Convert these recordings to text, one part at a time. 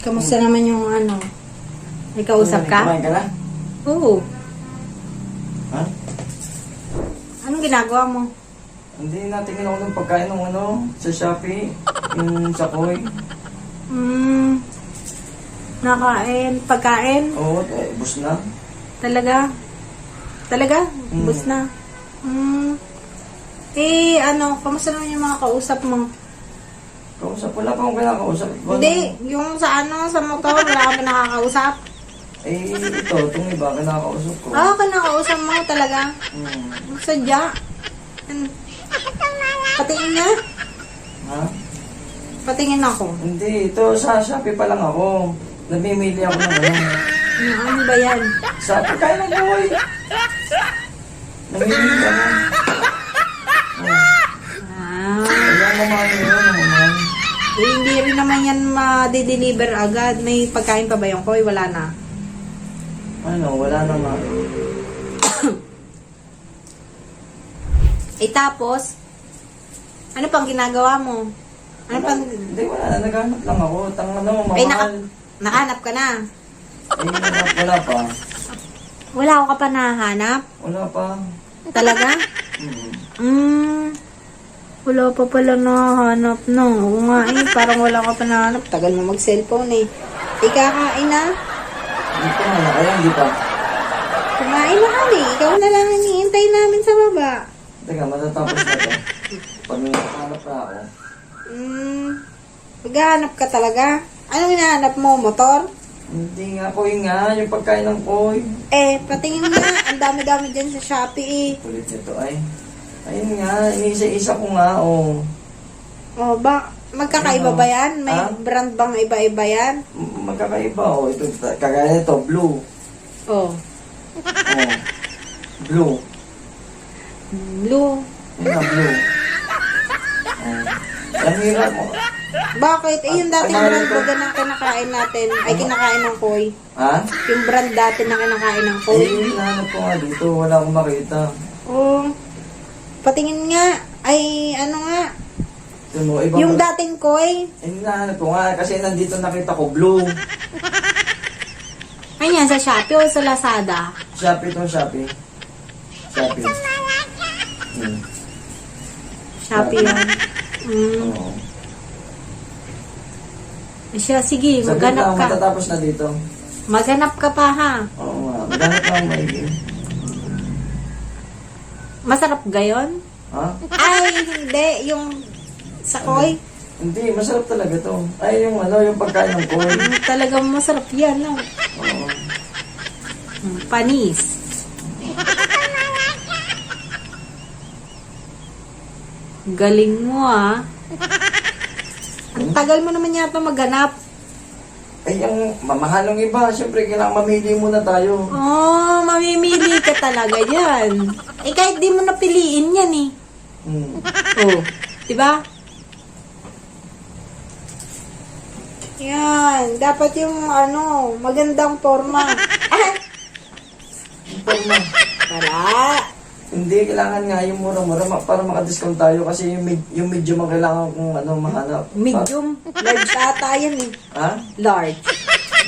Kamusta naman yung ano? May kausap ka? Kumain ka na? Oo. Ha? Anong ginagawa mo? Hindi, natingin ako ng pagkain ng sa Shopee. Yung sakoy. Nakain. Pagkain? Oo, bus na. Talaga? Talaga? Bus na. Eh, ano, kamusta naman yung mga kausap mo? Kausap, wala pa akong kinakausap. Hindi, yung sa ano, sa motor, wala ka pa nakakausap. Eh, itong iba, kinakausap ko. Ah, kinakausap mo talaga? Sadya? Patingin nga? Ha? Patingin ako. Hindi, ito sa Shopee pa lang ako. Namimili ako ng Ano ba yan? Sa pagkain ng boy. Namimili ako. Ayan naman yun. Eh, hindi rin naman yan ma-deliver agad. May pagkain pa ba yung koy? Wala na. Wala naman. Eh, tapos, ano pang ginagawa mo? Ano pang... Hindi, wala na. Naghanap lang ako. Mamahal. Eh, nakahanap ka na. Eh, wala pa. Wala ako ka pa nahanap? Wala pa. Talaga? Wala pa pala nahanap, no? Oo nga eh, parang wala ka pa nahanap. Tagal mo mag-cellphone eh. Ikakain na? Hindi pa nga. Kaya hindi pa. Kumain na kami. Ikaw na lang iniintay namin sa baba. Teka, matatapos na to. Pag nakahanap na ako. Maghahanap ka talaga? Anong hinahanap mo? Motor? Hindi nga, koy nga. Yung pagkain ng koy. Eh, patingin nga. Ang dami-dami dyan sa Shopee eh. Kulit nito ay. Ayun nga, inisa-isa ko nga, oh. Oh, magkakaiba ba yan? May Ha? brand bang iba-iba yan? Magkakaiba, oh. Ito, kagaya nito, blue. Oh. Oh. Blue. Blue. Yun na, blue. Oh. Ang hirap mo. Bakit? Eh, yung dating brand ba na kinakain natin, ay kinakain ng koy? Ha? Yung brand dati na kinakain ng Eh, koy? yung hinahanap ko nga dito, wala akong makita. Oh. Patingin nga. Ay, ano nga. Ito mo, iba Yung pa- dating koy. Eh, hinahanap ko nga, kasi nandito nakita ko, blue. Ay, yan, sa Shopee o sa Lazada? Shopee to, Shopee. Shopee. Shopee yan. Oo. Siya, sige, Saglit maghanap lang, ka. matatapos na dito. Maghanap ka pa, ha? Oo nga, maghanap lang maigi. Masarap gayon? Ha? Ay, hindi. Yung sa koy. Hindi, masarap talaga to. Ay, yung yung pagkain ng koy. Talagang masarap yan, no? Oo. Panis. Galing mo, ah. Ang tagal mo naman yata maghanap. Ay, yung mamahalong iba, syempre kailangan mamili muna tayo. Oh, mamimili ka talaga yan. Eh, kahit di mo napiliin yan, eh. Oh, diba? Yan, dapat yung magandang forma. Forma. Wala. Hindi, kailangan nga yung mura-mura para makadiscount tayo kasi yung medium ang kailangan kong mahanap. Medium. Large ata yan, eh. Ha? Large.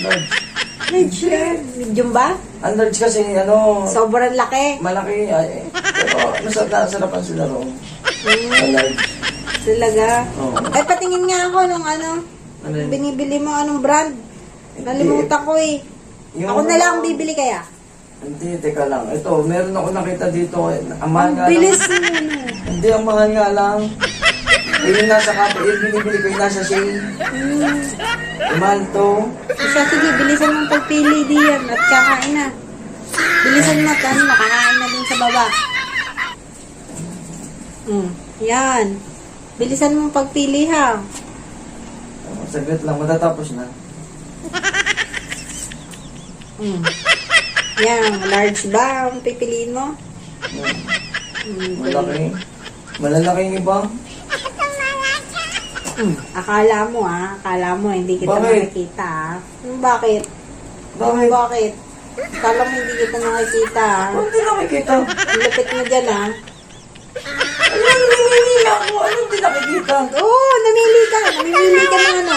Large. Large yan. Medium ba? Ang large kasi, Sobrang laki. malaki. Ay, pero nasarapan sila roon. Ang large. Talaga. Oo. Ay, patingin nga ako nung Ano yun? binibili mo, anong brand. Nalimutan ko, eh. Yung Ako na lang bibili kaya. Hindi, teka lang. Ito, meron ako nakita dito. Ang mahal Ang nga bilis lang. mo. Hindi, ang mahal nga lang. Yung nasa kape, binibili ko yung nasa shade. Yung mahal to. Siya, sige, bilisan mong pagpili diyan at kakain na. Bilisan mo, nakakain na din sa baba. Yan. Bilisan mong pagpili, ha. Saglit lang, matatapos na. Yan, large ba ang pipiliin mo? Malaki. Malalaking iba. Akala mo, akala mo, hindi kita Bakit? nakikita, ha? Bakit? Bakit? Bakit? Akala mo hindi kita nakikita, ha? Hindi nakikita. Ang lupit mo dyan, ha? Ano, namimili ako. Ano hindi nakikita? Oo, namili ka. Namimili ka ng ano.